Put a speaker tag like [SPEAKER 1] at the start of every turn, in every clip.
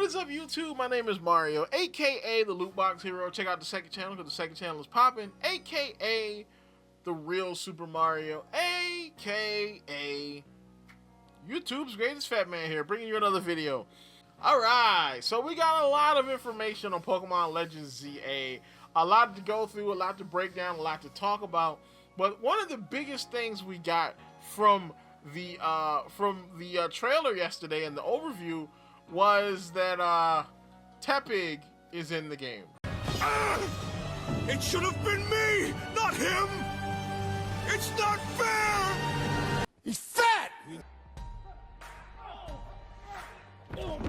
[SPEAKER 1] is up, YouTube? My name is Mario, aka the Loot Box Hero. Check out the second channel because the second channel is popping, aka the real Super Mario, aka YouTube's greatest fat man here, bringing you another video. Alright, so we got a lot of information on Pokemon Legends ZA. A lot to go through, a lot to break down, a lot to talk about. But one of the biggest things we got from the trailer yesterday and the overview was that Tepig is in the game.
[SPEAKER 2] It should have been me, not him! It's not fair! He's fat! God,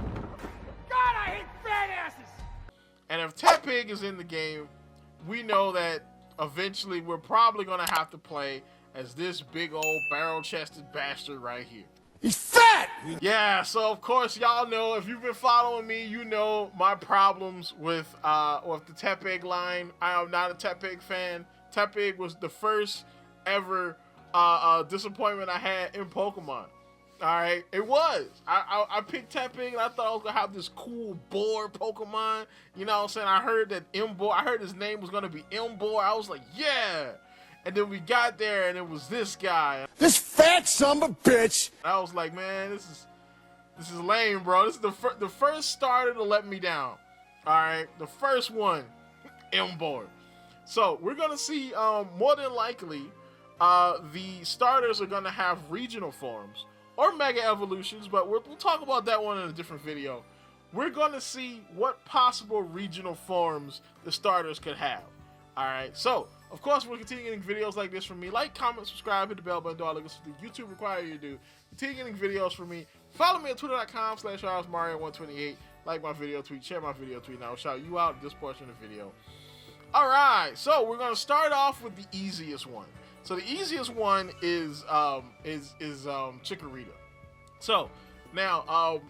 [SPEAKER 2] I hate fat asses!
[SPEAKER 1] And if Tepig is in the game, we know that eventually we're probably going to have to play as this big old barrel-chested bastard right here.
[SPEAKER 2] He's fat!
[SPEAKER 1] Yeah, so of course y'all know, if you've been following me, you know my problems with the Tepig line. I am not a Tepig fan. Tepig was the first ever disappointment I had in Pokemon. Alright, it was. I picked Tepig and I thought I was gonna have this cool boar Pokemon. You know what I'm saying? I heard that I heard his name was gonna be Imbor. I was like, yeah! And then we got there and it was this guy.
[SPEAKER 2] This fat son of a bitch!
[SPEAKER 1] I was like, man, this is lame, bro. This is the first starter to let me down. Alright, the first one, Imbor. So we're gonna see more than likely the starters are gonna have regional forms or mega evolutions, but we'll talk about that one in a different video. We're gonna see what possible regional forms the starters could have. Alright, so of course we'll continue getting videos like this from me. Like, comment, subscribe, hit the bell button, do all the good stuff that YouTube requires you to do. Continue getting videos from me. Follow me at twitter.com/RSMario128. Like my video tweet, share my video tweet, and I'll shout you out in this portion of the video. Alright, so we're gonna start off with the easiest one. So the easiest one is Chikorita. So now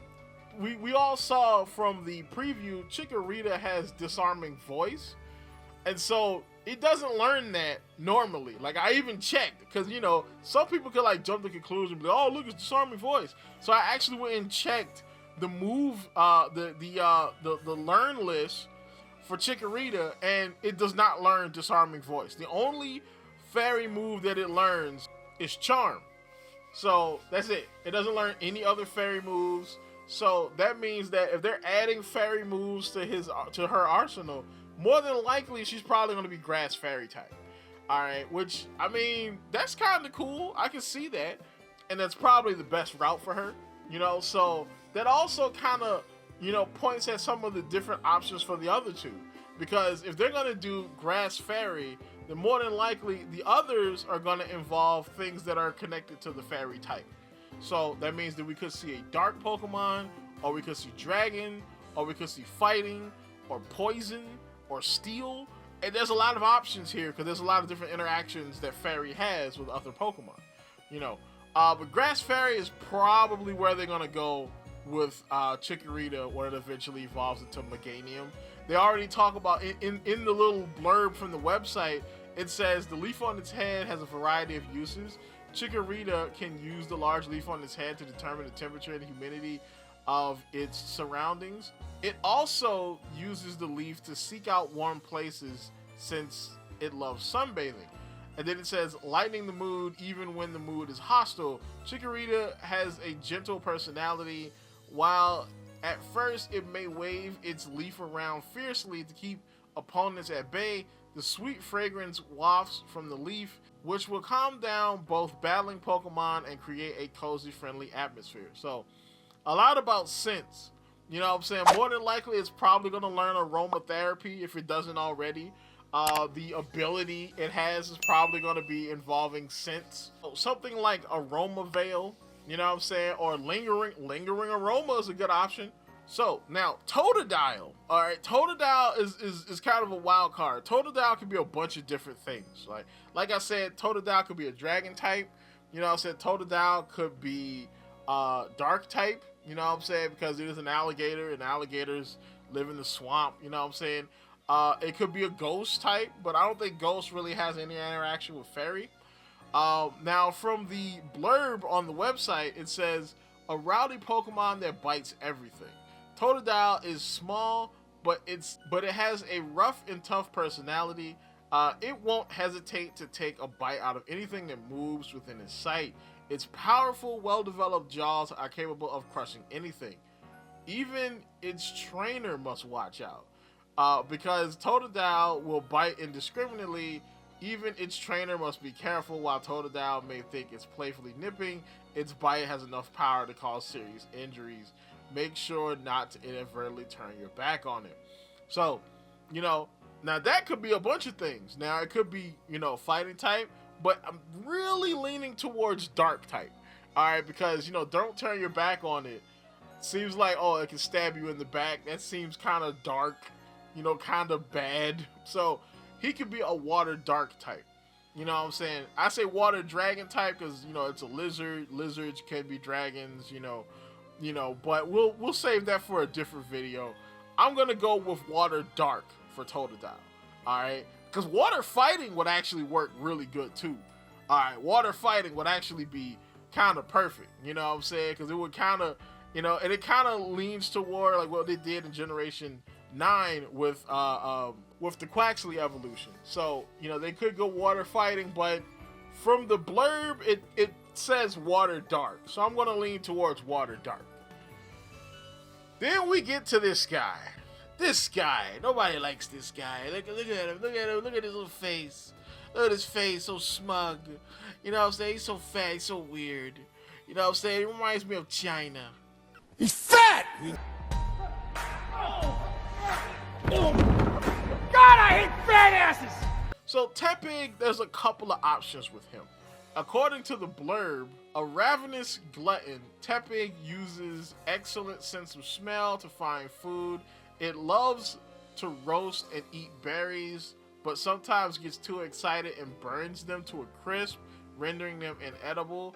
[SPEAKER 1] we all saw from the preview Chikorita has disarming voice, and so it doesn't learn that normally. Like, I even checked, because you know some people could like jump to conclusion and be like, oh look, it's disarming voice. So I actually went and checked the move the learn list for Chikorita, and it does not learn disarming voice. The only fairy move that it learns is Charm. So that's it. It doesn't learn any other fairy moves. So that means that if they're adding fairy moves to her arsenal, more than likely she's probably going to be grass fairy type. Alright, which, I mean, that's kind of cool. I can see that. And that's probably the best route for her. You know, so that also kind of, you know, points at some of the different options for the other two. Because if they're going to do grass fairy, then more than likely the others are going to involve things that are connected to the fairy type. So that means that we could see a dark Pokemon, or we could see dragon, or we could see fighting, or poison, or steel. And there's a lot of options here because there's a lot of different interactions that fairy has with other Pokemon. You know, but grass fairy is probably where they're going to go with Chikorita when it eventually evolves into Meganium. They already talk about, in the little blurb from the website, it says the leaf on its head has a variety of uses. Chikorita can use the large leaf on its head to determine the temperature and humidity of its surroundings. It also uses the leaf to seek out warm places since it loves sunbathing. And then it says, lightening the mood even when the mood is hostile. Chikorita has a gentle personality. While at first it may wave its leaf around fiercely to keep opponents at bay, the sweet fragrance wafts from the leaf, which will calm down both battling Pokemon and create a cozy, friendly atmosphere. So, a lot about scents. You know what I'm saying? More than likely, it's probably going to learn aromatherapy if it doesn't already. The ability it has is probably going to be involving scents. So something like Aroma Veil, you know what I'm saying? Or lingering aroma is a good option. So now Totodile. All right, Totodile is kind of a wild card. Totodile can be a bunch of different things. Like I said, Totodile could be a dragon type. You know what I'm saying? Totodile could be dark type. You know what I'm saying? Because it is an alligator, and alligators live in the swamp. You know what I'm saying? It could be a ghost type, but I don't think ghost really has any interaction with fairy. Now, from the blurb on the website, it says, a rowdy Pokemon that bites everything. Totodile is small, but it has a rough and tough personality. It won't hesitate to take a bite out of anything that moves within its sight. Its powerful, well-developed jaws are capable of crushing anything. Even its trainer must watch out, because Totodile will bite indiscriminately. Even its trainer must be careful. While Totodile may think it's playfully nipping, its bite has enough power to cause serious injuries. Make sure not to inadvertently turn your back on it. So, now that could be a bunch of things. Now it could be, fighting type, but I'm really leaning towards dark type. All right, because, don't turn your back on it. Seems like, it can stab you in the back. That seems kind of dark, kind of bad. So he could be a water dark type. You know what I'm saying? I say water dragon type because, it's a lizard. Lizards can be dragons, but we'll save that for a different video. I'm going to go with water dark for Totodile. All right? Because water fighting would actually work really good too. All right? Water fighting would actually be kind of perfect. You know what I'm saying? Because it would kind of, and it kind of leans toward like what they did in Generation 9 with the Quaxley evolution. So, they could go water fighting, but from the blurb, it says water dark. So I'm going to lean towards water dark. Then we get to this guy. This guy. Nobody likes this guy. Look at him. Look at him. Look at his little face. Look at his face. So smug. You know what I'm saying? He's so fat. He's so weird. You know what I'm saying? He reminds me of China.
[SPEAKER 2] He's fat!
[SPEAKER 3] God, I hate fat asses!
[SPEAKER 1] So Tepig, there's a couple of options with him. According to the blurb, a ravenous glutton, Tepig uses excellent sense of smell to find food. It loves to roast and eat berries, but sometimes gets too excited and burns them to a crisp, rendering them inedible.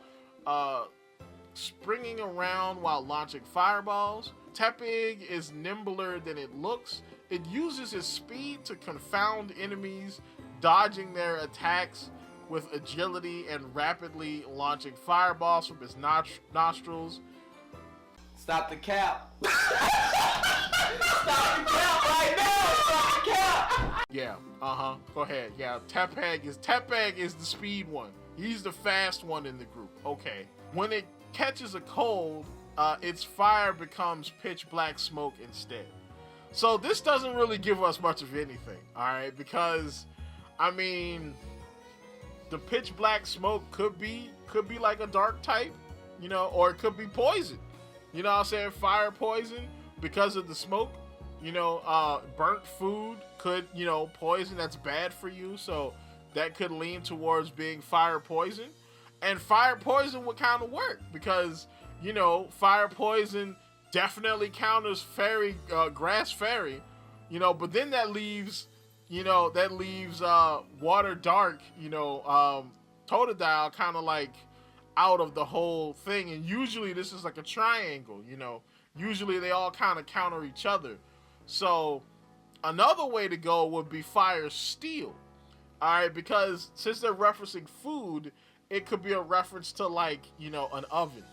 [SPEAKER 1] Springing around while launching fireballs. Tepig is nimbler than it looks. It uses its speed to confound enemies, dodging their attacks with agility and rapidly launching fireballs from its nostrils.
[SPEAKER 4] Stop the cap. Stop the cap right now. Stop the cap.
[SPEAKER 1] Yeah, go ahead. Yeah, Tepig is the speed one. He's the fast one in the group. Okay. When it catches a cold, its fire becomes pitch black smoke instead. So this doesn't really give us much of anything, all right? Because, the pitch black smoke could be like a dark type, or it could be poison. You know what I'm saying? Fire poison because of the smoke. Burnt food could, poison that's bad for you. So that could lean towards being fire poison. And fire poison would kind of work because, fire poison definitely counters fairy, grass fairy, but then that leaves water dark, Totodile kind of like out of the whole thing. And usually this is like a triangle, usually they all kind of counter each other. So another way to go would be fire steel. All right, because since they're referencing food, it could be a reference to like, an oven.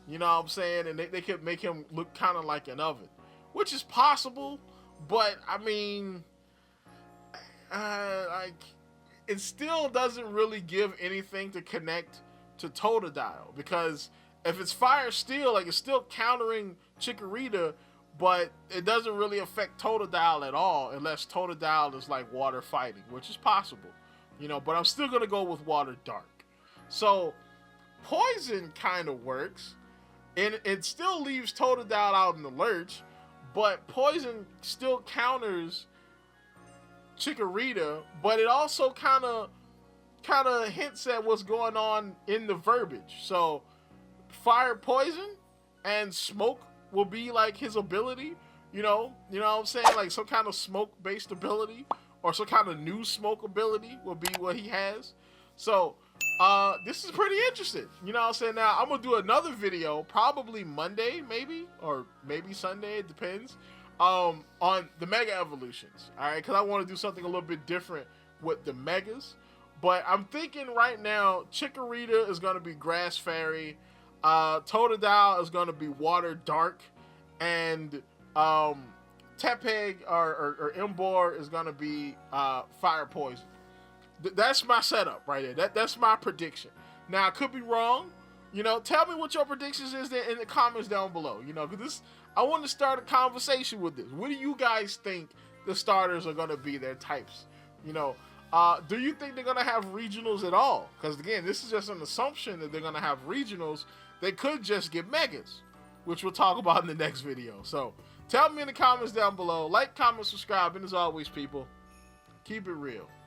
[SPEAKER 1] You know what I'm saying? And they could make him look kind of like an oven, which is possible. But it still doesn't really give anything to connect to Totodile, because if it's fire steel, like it's still countering Chikorita, but it doesn't really affect Totodile at all unless Totodile is like water fighting, which is possible, but I'm still gonna go with water dark. So poison kind of works, and it still leaves Totodile out in the lurch, but poison still counters Chikorita, but it also kind of hints at what's going on in the verbiage. So fire poison and smoke will be like his ability, you know what I'm saying? Like some kind of smoke based ability or some kind of new smoke ability will be what he has. So this is pretty interesting. You know what I'm saying? Now I'm gonna do another video probably Monday maybe, or maybe Sunday, it depends, on the mega evolutions. All right, because I want to do something a little bit different with the megas. But I'm thinking right now Chikorita is gonna be grass fairy, Totodile is gonna be water dark, and Tepeg or Embor is gonna be fire poison. That's my setup right there. That's my prediction. Now I could be wrong. You know, tell me what your predictions is there in the comments down below. You know, because I want to start a conversation with this. What do you guys think the starters are gonna be? Their types. You know, do you think they're gonna have regionals at all? Because again, this is just an assumption that they're gonna have regionals. They could just get megas, which we'll talk about in the next video. So tell me in the comments down below. Like, comment, subscribe, and as always, people, keep it real.